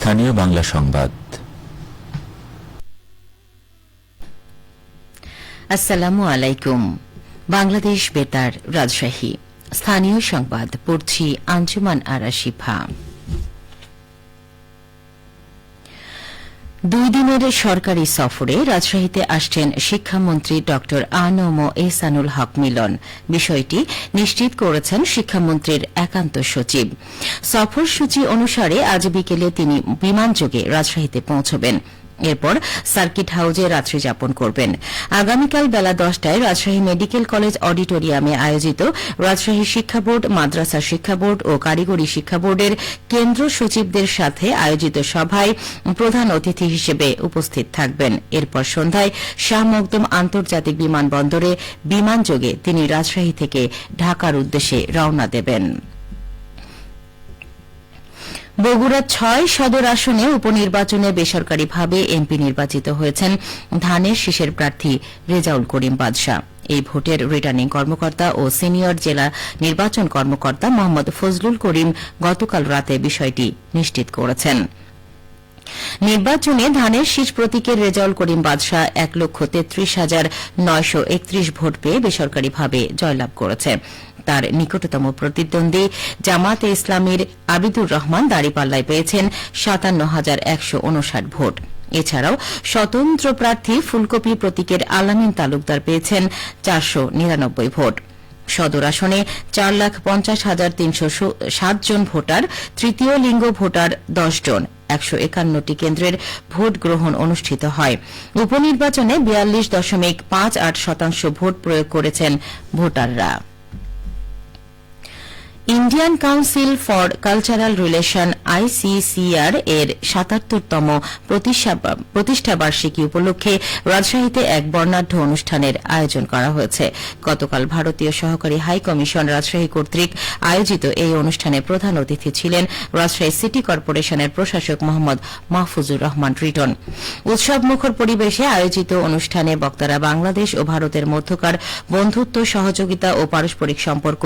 স্থানীয় বাংলা সংবাদ। আসসালামু আলাইকুম। বাংলাদেশ বেতার, রাজশাহী। স্থানীয় সংবাদ পড়ছি আঞ্জুমান আরা শিফা। 2 দিনের সরকারি সফরে রাজশাহীতে আসছেন শিক্ষামন্ত্রী ড আ.ন.ম এহসানুল হক মিলন। বিষয়টি নিশ্চিত করেছেন শিক্ষামন্ত্রীর একান্ত সচিব। সফরসূচি অনুসারে আজ বিকেলে তিনি বিমানযোগে রাজশাহীতে পৌঁছবেন। এরপর সার্কিট হাউজে রাত্রি যাপন করবেন। আগামীকাল বেলা 10টায় রাজশাহী মেডিকেল কলেজ অডিটোরিয়ামে আয়োজিত রাজশাহী শিক্ষা বোর্ড, মাদ্রাসা শিক্ষা বোর্ড ও কারিগরি শিক্ষা বোর্ডের কেন্দ্র সচিবদের সাথে আয়োজিত সভায় প্রধান অতিথি হিসেবে উপস্থিত থাকবেন। এরপর সন্ধ্যায় শাহ মখদুম আন্তর্জাতিক বিমানবন্দরে বিমানযোগে তিনি রাজশাহী থেকে ঢাকার উদ্দেশ্যে রওনা দেবেন। বগুড়া 6 সদর আসনে উপনির্বাচনে বেসরকারিভাবে এমপি নির্বাচিত হয়েছেন ধানের শীষের প্রার্থী রেজাউল করিম বাদশা। এই ভোটের রিটার্নিং কর্মকর্তা ও সিনিয়র জেলা নির্বাচন কর্মকর্তা মোহাম্মদ ফজলুল করিম গতকাল রাতে বিষয়টি নিশ্চিত করেছেন। নির্বাচনে ধানের শীষ প্রতীকের রেজাউল করিম বাদশা 1,33,931 ভোট পেয়ে বেসরকারিভাবে জয়লাভ করেছে। তার নিকটতম প্রতিদ্বন্দ্বী জামাতে ইসলামীর আবিদুর রহমান দাঁড়িপাল্লায় পেয়েছেন 57,159 ভোট। এছাড়াও স্বতন্ত্র প্রার্থী ফুলকপি প্রতীকের আলামিন তালুকদার পেয়েছেন 499 ভোট। সদর আসনে 4,50,307 জন ভোটার, তৃতীয় লিঙ্গ ভোটার 10 জন। 151টি কেন্দ্রের ভোট গ্রহণ অনুষ্ঠিত হয়। উপনির্বাচনে 42.58% ভোট প্রয়োগ করেছেন ভোটাররা। Indian council for cultural relation ICCR এর 77তম প্রতিষ্ঠাবার্ষিকী উপলক্ষে রাজশাহীতে এক বর্ণাঢ্য অনুষ্ঠানের আয়োজন করা হয়েছে। গতকাল ভারতীয় সহকারী হাই কমিশন রাজশাহী কর্তৃক আয়োজিত এই অনুষ্ঠানে প্রধান অতিথি ছিলেন রাজশাহী সিটি কর্পোরেশনের প্রশাসক মোহাম্মদ মাহফুজুর রহমান রিটন। উৎসবমুখর পরিবেশে আয়োজিত অনুষ্ঠানে বক্তারা বাংলাদেশ ও ভারতের মধ্যকার বন্ধুত্ব, সহযোগিতা ও পারস্পরিক সম্পর্ক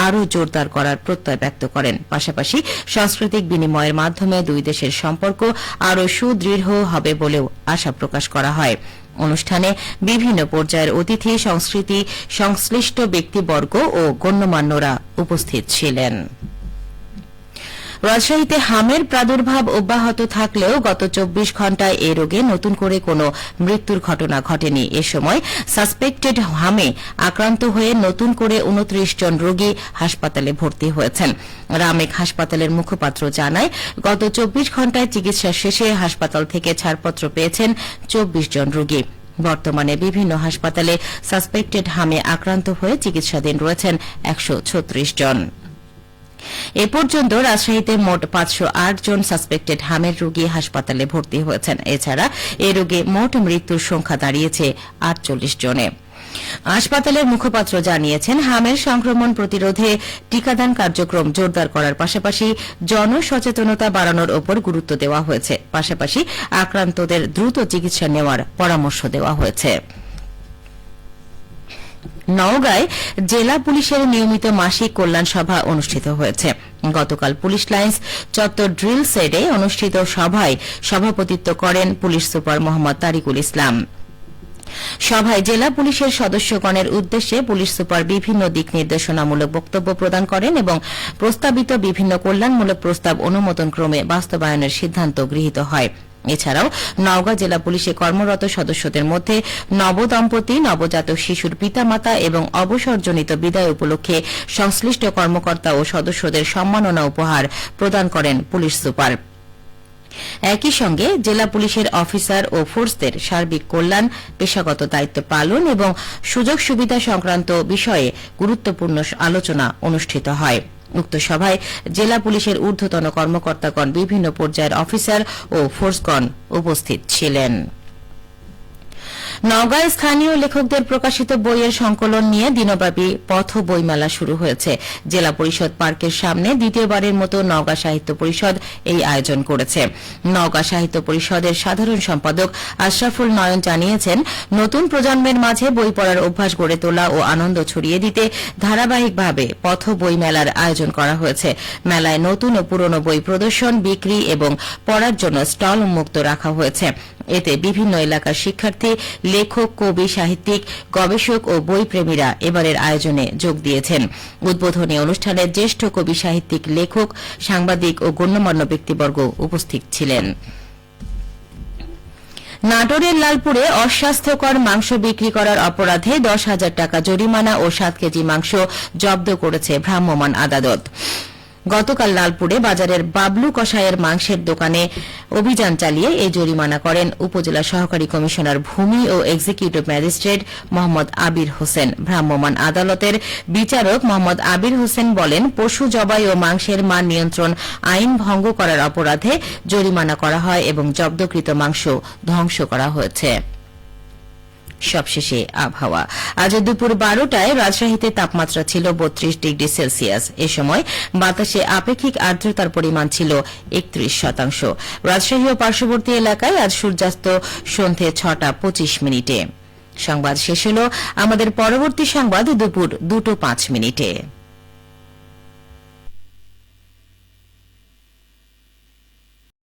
আরও জোরদার করার প্রত্যয় ব্যক্ত করেন। পাশাপাশি সাংস্কৃতিক বিনিময়ের মাধ্যমে দুই দেশের সম্পর্ক আরও সুদৃঢ় হবে বলেও আশা প্রকাশ করা হয়। অনুষ্ঠানে বিভিন্ন পর্যায়ের অতিথি, সংশ্লিষ্ট ব্যক্তিবর্গ ও গণ্যমান্যরা উপস্থিত ছিলেন। রাজশাহীতে হামের প্রাদুর্ভাব অব্যাহত থাকলেও গত 24 ঘণ্টায় এ রোগে নতুন করে কোনো মৃত্যুর ঘটনা ঘটেনি। এ সময় সাসপেক্টেড হামে আক্রান্ত হয়ে নতুন করে 29 জন রোগী হাসপাতালে ভর্তি হয়েছেন। রামেক হাসপাতালের মুখপাত্র জানায়, গত 24 ঘণ্টায় চিকিৎসা শেষে হাসপাতাল থেকে ছাড়পত্র পেয়েছেন 24 জন রোগী। বর্তমানে বিভিন্ন হাসপাতালে সাসপেক্টেড হামে আক্রান্ত হয়ে চিকিৎসাধীন রয়েছেন 136 জন। এ পর্যন্ত রাজশাহীতে মোট 508 জন সাসপেক্টেড হামের রোগী হাসপাতালে ভর্তি হয়েছেন। এছাড়া এ রোগে মোট মৃত্যুর সংখ্যা দাঁড়িয়েছে 48 জনে। হাসপাতালের মুখপাত্র জানিয়েছেন, হামের সংক্রমণ প্রতিরোধে টিকাদান কার্যক্রম জোরদার করার পাশাপাশি জনসচেতনতা বাড়ানোর ওপর গুরুত্ব দেওয়া হয়েছে। পাশাপাশি আক্রান্তদের দ্রুত চিকিৎসা নেওয়ার পরামর্শ দেওয়া হয়েছে। নওগাঁয় জেলা পুলিশের নিয়মিত মাসিক কল্যাণ সভা অনুষ্ঠিত হয়েছে। গতকাল পুলিশ লাইন্স চত্বর ড্রিল সেটে অনুষ্ঠিত সভায় সভাপতিত্ব করেন পুলিশ সুপার মোহাম্মদ তারিকুল ইসলাম। সভায় জেলা পুলিশের সদস্যগণের উদ্দেশ্যে পুলিশ সুপার বিভিন্ন দিক নির্দেশনামূলক বক্তব্য প্রদান করেন এবং প্রস্তাবিত বিভিন্ন কল্যাণমূলক প্রস্তাব অনুমোদনক্রমে বাস্তবায়নের সিদ্ধান্ত গৃহীত হয়। এছাড়াও নওগাঁ জেলা পুলিশে কর্মরত সদস্যদের মধ্যে নবদম্পতি, নবজাতক শিশুর পিতামাতা এবং অবসরজনিত বিদায় উপলক্ষে সংশ্লিষ্ট কর্মকর্তা ও সদস্যদের সম্মাননা উপহার প্রদান করেন পুলিশ সুপার। একই সঙ্গে জেলা পুলিশের অফিসার ও ফোর্সদের সার্বিক কল্যাণ, পেশাগত দায়িত্ব পালন এবং সুযোগ সুবিধা সংক্রান্ত বিষয়ে গুরুত্বপূর্ণ আলোচনা অনুষ্ঠিত হয়। উক্ত সভায় জেলা পুলিশের ঊর্ধ্বতন কর্মকর্তাগণ, বিভিন্ন পর্যায়ের অফিসার ও ফোর্সগণ উপস্থিত ছিলেন। নওগাঁয় স্থানীয় লেখকদের প্রকাশিত বইয়ের সংকলন নিয়ে দিনব্যাপী পথ বইমেলা শুরু হয়েছে। জেলা পরিষদ পার্কের সামনে দ্বিতীয়বারের মতো নওগাঁ সাহিত্য পরিষদ এই আয়োজন করেছে। নওগাঁ সাহিত্য পরিষদের সাধারণ সম্পাদক আশরাফুল নয়ন জানিয়েছেন, নতুন প্রজন্মের মাঝে বই পড়ার অভ্যাস গড়ে তোলা ও আনন্দ ছড়িয়ে দিতে ধারাবাহিকভাবে পথ বইমেলার আয়োজন করা হয়েছে। মেলায় নতুন ও পুরনো বই প্রদর্শন, বিক্রি এবং পড়ার জন্য স্টল উন্মুক্ত রাখা হয়েছে। এতে বিভিন্ন এলাকার শিক্ষার্থী, লেখক, কবি, সাহিত্যিক, গবেষক ও বইপ্রেমীরা এবারের আয়োজনে যোগ দিয়েছেন। উদ্বোধনী অনুষ্ঠানে জ্যেষ্ঠ কবি, সাহিত্যিক, লেখক, সাংবাদিক ও গণ্যমান্য ব্যক্তিবর্গ উপস্থিত ছিলেন। নাটোরের লালপুরে অস্বাস্থ্যকর মাংস বিক্রি করার অপরাধে 10,000 টাকা জরিমানা ও 7 কেজি মাংস জব্দ করেছে ভ্রাম্যমাণ আদালত। গতকাল লালপুরে বাজারের বাবলু কসাইয়ের মাংসের দোকানে অভিযান চালিয়ে এই জরিমানা করেন উপজেলা সহকারী কমিশনার ভূমি ও এক্সিকিউটিভ ম্যাজিস্ট্রেট মোহাম্মদ আবির হোসেন। ভ্রাম্যমাণ আদালতের বিচারক মোহাম্মদ আবির হোসেন বলেন, পশু জবাই ও মাংসের মান নিয়ন্ত্রণ আইন ভঙ্গ করার অপরাধে জরিমানা করা হয় এবং জব্দকৃত মাংস ধ্বংস করা হয়েছে। সবশেষে আবহাওয়া। আজ দুপুর 12টায় রাজশাহীতে তাপমাত্রা ছিল 32 ডিগ্রি সেলসিয়াস। এ সময় বাতাসে আপেক্ষিক আর্দ্রতার পরিমাণ ছিল 31%। রাজশাহী ও পার্শ্ববর্তী এলাকায় আজ সূর্যাস্ত সন্ধ্যে 6:25 সংবাদ শেষ হল। আমাদের পরবর্তী সংবাদ দুপুর 2:05।